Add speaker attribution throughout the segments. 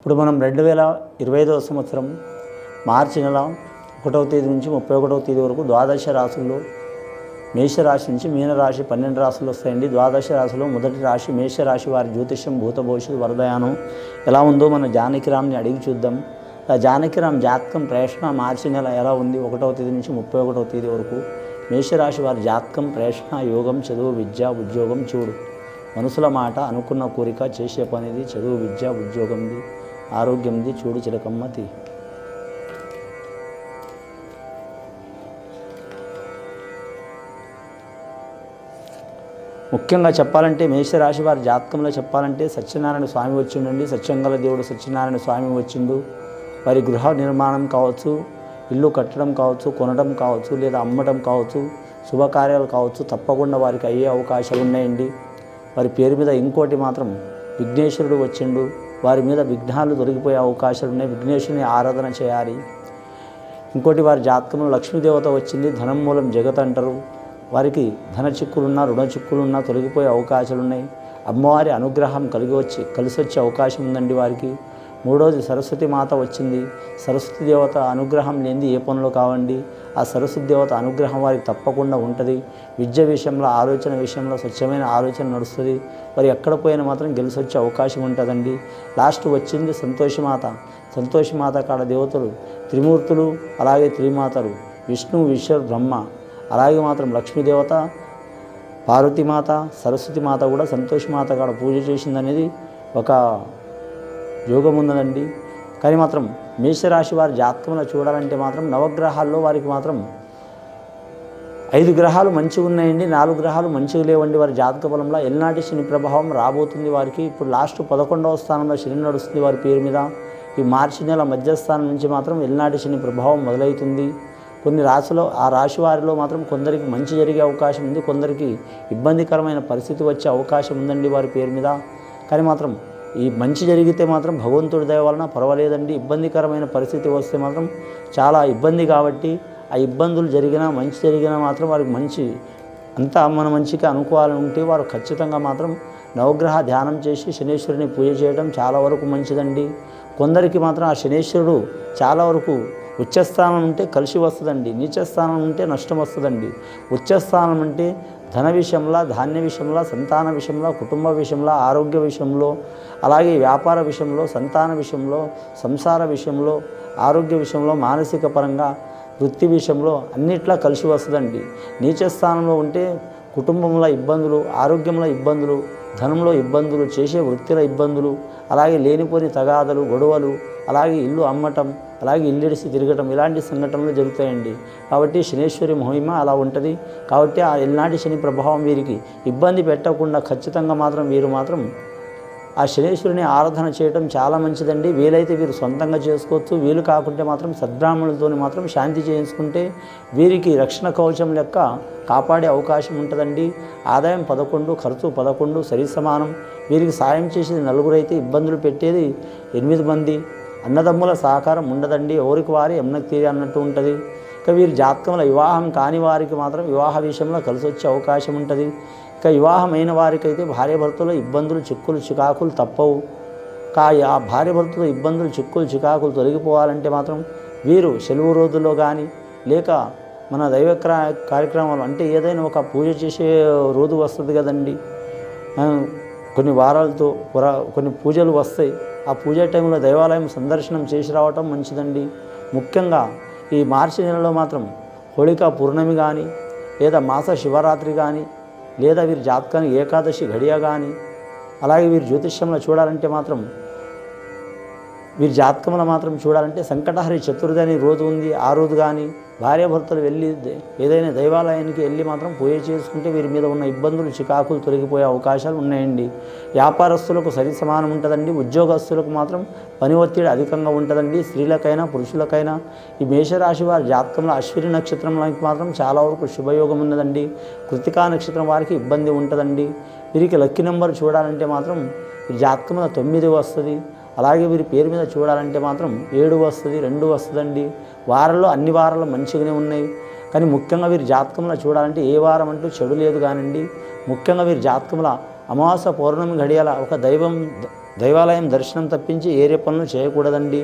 Speaker 1: ఇప్పుడు మనం 2025వ సంవత్సరం మార్చి నెల 1వ తేదీ నుంచి 31వ తేదీ వరకు ద్వాదశ రాశుల్లో మేషరాశి నుంచి మీనరాశి 12 రాశులు వస్తాయండి. ద్వాదశ రాశిలో మొదటి రాశి మేషరాశి వారి జ్యోతిష్యం భూత భవిష్యత్తు వరదయానం ఎలా ఉందో మన జానకిరామ్ని అడిగి చూద్దాం. ఆ జానకిరామ్ జాతకం ప్రేషణ మార్చి నెల ఎలా ఉంది 1వ తేదీ నుంచి 31వ తేదీ వరకు మేషరాశి వారి జాతకం ప్రేషణ యోగం చదువు విద్య ఉద్యోగం చూడు మనసుల మాట అనుకున్న కోరిక చేసే పనిది చదువు విద్య ఉద్యోగంది ఆరోగ్యంది చూడు చిలకమ్మతి. ముఖ్యంగా చెప్పాలంటే మేషరాశి వారి జాతకంలో చెప్పాలంటే సత్యనారాయణ స్వామి వచ్చిండండి. సత్యంగల దేవుడు సత్యనారాయణ స్వామి వచ్చిండు. వారి గృహ నిర్మాణం కావచ్చు, ఇల్లు కట్టడం కావచ్చు, కొనడం కావచ్చు, లేదా అమ్మడం కావచ్చు, శుభకార్యాలు కావచ్చు తప్పకుండా వారికి అయ్యే అవకాశాలు ఉన్నాయండి. వారి పేరు మీద ఇంకోటి మాత్రం విఘ్నేశ్వరుడు వచ్చిండు. వారి మీద విఘ్నాలు దొరికిపోయే అవకాశాలు ఉన్నాయి. విఘ్నేశ్వరుని ఆరాధన చేయాలి. ఇంకోటి వారి జాతకంలో లక్ష్మీదేవత వచ్చింది. ధనం మూలం జగత్ అంటారు. వారికి ధన చిక్కులున్నా రుణ చిక్కులున్నా తొలగిపోయే అవకాశాలు ఉన్నాయి. అమ్మవారి అనుగ్రహం కలిసి వచ్చే అవకాశం ఉందండి వారికి. మూడోది సరస్వతి మాత వచ్చింది. సరస్వతి దేవత అనుగ్రహం లేనిది ఏ పనులు కావండి. ఆ సరస్వతి దేవత అనుగ్రహం వారికి తప్పకుండా ఉంటుంది. విద్య విషయంలో ఆలోచన విషయంలో స్వచ్ఛమైన ఆలోచన నడుస్తుంది. వారు ఎక్కడ పోయినా మాత్రం గెలిచి వచ్చే అవకాశం ఉంటుందండి. లాస్ట్ వచ్చింది సంతోషిమాత. సంతోషిమాత కాడ దేవతలు త్రిమూర్తులు, అలాగే త్రిమాతలు విష్ణు విశ్వ బ్రహ్మ, అలాగే మాత్రం లక్ష్మీదేవత, పార్వతీమాత, సరస్వతి మాత కూడా సంతోషిమాత కాడ పూజ చేసిందనేది ఒక యోగం ఉన్నదండి. కానీ మాత్రం మేషరాశి వారి జాతకంలో చూడాలంటే మాత్రం నవగ్రహాల్లో వారికి మాత్రం 5 గ్రహాలు మంచిగా ఉన్నాయండి, 4 గ్రహాలు మంచిగా లేవండి. వారి జాతక బలంలో ఎల్నాటి శని ప్రభావం రాబోతుంది వారికి. ఇప్పుడు లాస్ట్ 11వ స్థానంలో శని నడుస్తుంది వారి పేరు మీద. ఈ మార్చి నెల మధ్యస్థానం నుంచి మాత్రం ఎల్నాటి శని ప్రభావం మొదలవుతుంది. కొన్ని రాశిలో ఆ రాశి వారిలో మాత్రం కొందరికి మంచి జరిగే అవకాశం ఉంది, కొందరికి ఇబ్బందికరమైన పరిస్థితి వచ్చే అవకాశం ఉందండి వారి పేరు మీద. కానీ మాత్రం ఈ మంచి జరిగితే మాత్రం భగవంతుడి దయ వలన పర్వాలేదండి. ఇబ్బందికరమైన పరిస్థితి వస్తే మాత్రం చాలా ఇబ్బంది. కాబట్టి ఆ ఇబ్బందులు జరిగినా మంచి జరిగినా మాత్రం వారికి మంచి అంతా మన మంచిగా అనుకోవాలని ఉంటే వారు ఖచ్చితంగా మాత్రం నవగ్రహ ధ్యానం చేసి శనీశ్వరుని పూజ చేయడం చాలా వరకు మంచిదండి. కొందరికి మాత్రం ఆ శనీశ్వరుడు చాలా వరకు ఉచ్చస్థానం ఉంటే కలిసి వస్తుందండి, నీచస్థానం ఉంటే నష్టం వస్తుందండి. ఉచ్చస్థానం అంటే ధన విషయంలో, ధాన్య విషయంలో, సంతాన విషయంలో, కుటుంబ విషయంలో, ఆరోగ్య విషయంలో, అలాగే వ్యాపార విషయంలో, సంతాన విషయంలో, సంసార విషయంలో, ఆరోగ్య విషయంలో, మానసిక పరంగా, వృత్తి విషయంలో అన్నిట్లా కలిసి వస్తుందండి. నీచస్థానంలో ఉంటే కుటుంబంలో ఇబ్బందులు, ఆరోగ్యంలో ఇబ్బందులు, ధనంలో ఇబ్బందులు, చేసే వృత్తిలో ఇబ్బందులు, అలాగే లేనిపోని తగాదలు, గొడవలు, అలాగే ఇల్లు అమ్మటం, అలాగే ఇల్లిడిసి తిరగటం ఇలాంటి సంఘటనలు జరుగుతాయండి. కాబట్టి శనేశ్వరి మహిమ అలా ఉంటుంది. కాబట్టి ఆ ఎల్నాటి శని ప్రభావం వీరికి ఇబ్బంది పెట్టకుండా ఖచ్చితంగా మాత్రం వీరు మాత్రం ఆ శనేశ్వరుని ఆరాధన చేయడం చాలా మంచిదండి. వీలైతే వీరు సొంతంగా చేసుకోవచ్చు. వీలు కాకుంటే మాత్రం సద్బ్రాహ్మణులతో మాత్రం శాంతి చేయించుకుంటే వీరికి రక్షణ కవచం లెక్క కాపాడే అవకాశం ఉంటుందండి. ఆదాయం 11, ఖర్చు 11 సరి సమానం. వీరికి సాయం చేసేది 4 అయితే ఇబ్బందులు పెట్టేది 8 మంది. అన్నదమ్ముల సహకారం ఉండదండి. ఎవరికి వారి ఎమ్నకు తీరి అన్నట్టు ఉంటుంది. ఇక వీరి జాతకంలో వివాహం కాని వారికి మాత్రం వివాహ విషయంలో కలిసి వచ్చే అవకాశం ఉంటుంది. ఇక వివాహమైన వారికైతే భార్యాభర్తలో ఇబ్బందులు చిక్కులు చికాకులు తప్పవు. ఆ భార్యాభర్తలో ఇబ్బందులు చిక్కులు చికాకులు తొలగిపోవాలంటే మాత్రం వీరు సెలవు రోజుల్లో కానీ లేక మన దైవ కార్యక్రమాలు అంటే ఏదైనా ఒక పూజ చేసే రోజు వస్తుంది కదండి, కొన్ని వారాలతో కొన్ని పూజలు వస్తాయి. ఆ పూజ టైంలో దేవాలయం సందర్శనం చేసి రావటం మంచిదండి. ముఖ్యంగా ఈ మార్చి నెలలో మాత్రం హోళికా పూర్ణమి కానీ లేదా మాస శివరాత్రి కానీ లేదా వీరి జాతకానికి ఏకాదశి ఘడియ కానీ, అలాగే వీరి జ్యోతిష్యంలో చూడాలంటే మాత్రం వీరి జాతకంలో మాత్రం చూడాలంటే సంకటహరి చతుర్థి అని రోజు ఉంది. ఆ రోజు కానీ భార్యాభర్తలు వెళ్ళి ఏదైనా దైవాలయానికి వెళ్ళి మాత్రం పూజ చేసుకుంటే వీరి మీద ఉన్న ఇబ్బందులు చికాకులు తొలగిపోయే అవకాశాలు ఉన్నాయండి. వ్యాపారస్తులకు సరి సమానం ఉంటుందండి. ఉద్యోగస్తులకు మాత్రం పని ఒత్తిడి అధికంగా ఉంటుందండి. స్త్రీలకైనా పురుషులకైనా. ఈ మేషరాశి వారి జాతకంలో అశ్విని నక్షత్రంలోకి మాత్రం చాలా వరకు శుభయోగం ఉన్నదండి. కృతికా నక్షత్రం వారికి ఇబ్బంది ఉంటుందండి. వీరికి లక్కీ నెంబర్ చూడాలంటే మాత్రం ఈ జాతకంలో 9 వస్తుంది. అలాగే వీరి పేరు మీద చూడాలంటే మాత్రం 7 వస్తుంది, 2 వస్తుందండి. వారాల్లో అన్ని వారాలు మంచిగానే ఉన్నాయి. కానీ ముఖ్యంగా వీరి జాతకంలో చూడాలంటే ఏ వారం అంటూ చెడు లేదు కానండి. ముఖ్యంగా వీరి జాతకంలో అమావాస్య పౌర్ణమి గడియాల ఒక దైవం దైవాలయం దర్శనం తప్పించి ఏరే పనులు చేయకూడదండి.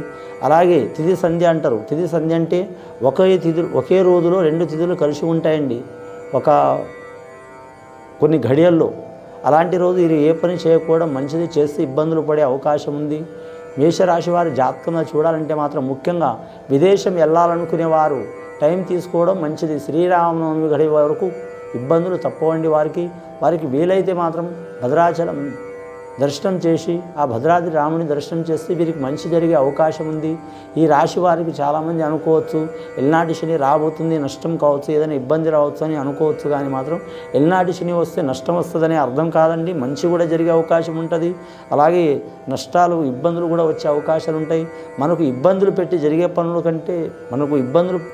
Speaker 1: అలాగే తిథి సంధ్య అంటారు. తిథి సంధ్య అంటే ఒకే రోజులో 2 తిథులు కలిసి ఉంటాయండి కొన్ని ఘడియల్లో. అలాంటి రోజు ఇది ఏ పని చేయకపోవడం మంచిది. చేస్తే ఇబ్బందులు పడే అవకాశం ఉంది. మేషరాశి వారి జాతకంలో చూడాలంటే మాత్రం ముఖ్యంగా విదేశం వెళ్ళాలనుకునేవారు టైం తీసుకోవడం మంచిది. శ్రీరామనవమి గడి వరకు ఇబ్బందులు తప్పవండి. వారికి వీలైతే మాత్రం భద్రాచలం దర్శనం చేసి ఆ భద్రాద్రి రాముని దర్శనం చేస్తే వీరికి మంచి జరిగే అవకాశం ఉంది. ఈ రాశి వారికి చాలామంది అనుకోవచ్చు ఎల్నాటి శని రాబోతుంది, నష్టం కావచ్చు, ఏదైనా ఇబ్బంది రావచ్చు అని అనుకోవచ్చు. కానీ మాత్రం ఎల్నాటి శని వస్తే నష్టం వస్తుందని అర్థం కాదండి. మంచి కూడా జరిగే అవకాశం ఉంటుంది. అలాగే నష్టాలు ఇబ్బందులు కూడా వచ్చే అవకాశాలు ఉంటాయి. మనకు ఇబ్బందులు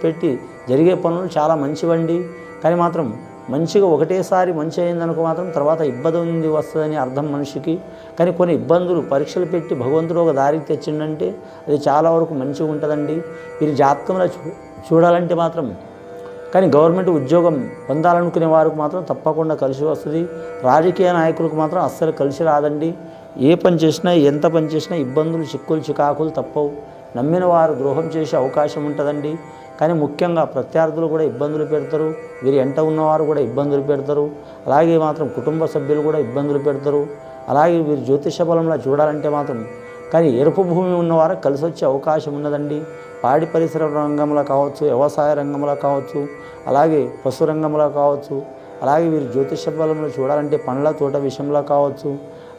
Speaker 1: పెట్టి జరిగే పనులు చాలా మంచివండి. కానీ మాత్రం మంచిగా ఒకటేసారి మంచి అయిందనుకో మాత్రం తర్వాత ఇబ్బంది వస్తుందని అర్థం మనిషికి. కానీ కొన్ని ఇబ్బందులు పరీక్షలు పెట్టి భగవంతుడు ఒక దారికి తెచ్చిండంటే అది చాలా వరకు మంచిగా ఉంటుందండి. వీరి జాతకంలో చూడాలంటే మాత్రం కానీ గవర్నమెంట్ ఉద్యోగం పొందాలనుకునే వారికి మాత్రం తప్పకుండా కలిసి వస్తుంది. రాజకీయ నాయకులకు మాత్రం అస్సలు కలిసి రాదండి. ఏ పని చేసినా ఎంత పని చేసినా ఇబ్బందులు, చిక్కులు, చికాకులు తప్పవు. నమ్మిన వారు ద్రోహం చేసే అవకాశం ఉంటుందండి. కానీ ముఖ్యంగా ప్రత్యర్థులు కూడా ఇబ్బందులు పెడతారు. వీరి ఎంట ఉన్నవారు కూడా ఇబ్బందులు పెడతారు. అలాగే మాత్రం కుటుంబ సభ్యులు కూడా ఇబ్బందులు పెడతారు. అలాగే వీరి జ్యోతిష బలంలో చూడాలంటే మాత్రం కానీ ఎరుపు భూమి ఉన్నవారు కలిసి వచ్చే అవకాశం ఉన్నదండి. పాడి పరిసర రంగంలో కావచ్చు, వ్యవసాయ రంగంలో కావచ్చు, అలాగే పశు రంగంలో కావచ్చు. అలాగే వీరి జ్యోతిష బలంలో చూడాలంటే పండ్ల తోట విషయంలో కావచ్చు,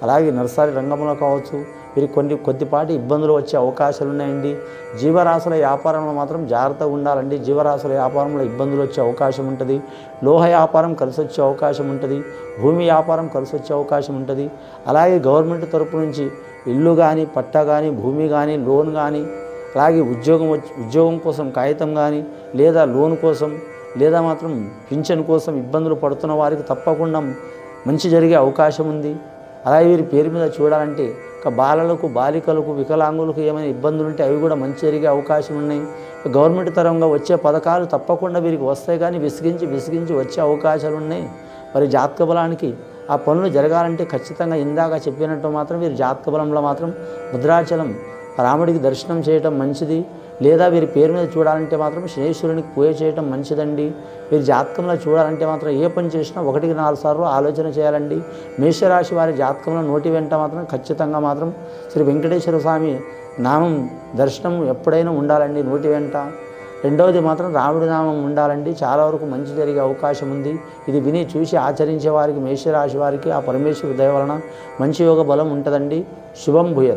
Speaker 1: అలాగే నర్సరీ రంగంలో కావచ్చు. వీరికి కొద్దిపాటి ఇబ్బందులు వచ్చే అవకాశాలు ఉన్నాయండి. జీవరాశుల వ్యాపారంలో మాత్రం జాగ్రత్తగా ఉండాలండి. జీవరాశుల వ్యాపారంలో ఇబ్బందులు వచ్చే అవకాశం ఉంటుంది. లోహ వ్యాపారం కలిసి వచ్చే అవకాశం ఉంటుంది. భూమి వ్యాపారం కలిసి వచ్చే అవకాశం ఉంటుంది. అలాగే గవర్నమెంట్ తరపు నుంచి ఇల్లు కానీ, పట్టా కానీ, భూమి కానీ, లోన్ కానీ, అలాగే ఉద్యోగం కోసం కాగితం కానీ, లేదా లోన్ కోసం, లేదా మాత్రం పింఛన్ కోసం ఇబ్బందులు పడుతున్న వారికి తప్పకుండా మంచి జరిగే అవకాశం ఉంది. అలాగే వీరి పేరు మీద చూడాలంటే బాలలకు, బాలికలకు, వికలాంగులకు ఏమైనా ఇబ్బందులు ఉంటే అవి కూడా మంచి జరిగే అవకాశం ఉన్నాయి. గవర్నమెంట్ తరంగా వచ్చే పథకాలు తప్పకుండా వీరికి వస్తాయి. కానీ విసిగించి వచ్చే అవకాశాలు ఉన్నాయి. మరి జాతక బలానికి ఆ పనులు జరగాలంటే ఖచ్చితంగా ఇందాక చెప్పినట్టు మాత్రం వీరి జాతక బలంలో మాత్రం భద్రాచలం రాముడికి దర్శనం చేయటం మంచిది. లేదా వీరి పేరు మీద చూడాలంటే మాత్రం శనేశ్వరునికి పూజ చేయటం మంచిదండి. వీరి జాతకంలో చూడాలంటే మాత్రం ఏ పని చేసినా 1-4 సార్లు ఆలోచన చేయాలండి. మేషరాశి వారి జాతకంలో నోటి వెంట మాత్రం ఖచ్చితంగా మాత్రం శ్రీ వెంకటేశ్వర స్వామి నామం దర్శనం ఎప్పుడైనా ఉండాలండి నోటి వెంట. రెండవది మాత్రం రాముడి నామం ఉండాలండి. చాలా వరకు మంచి జరిగే అవకాశం ఉంది. ఇది విని చూసి ఆచరించే వారికి, మేషరాశి వారికి ఆ పరమేశ్వరుడి దయ వలన మంచి యోగ బలం ఉంటుందండి. శుభం భూయాత్.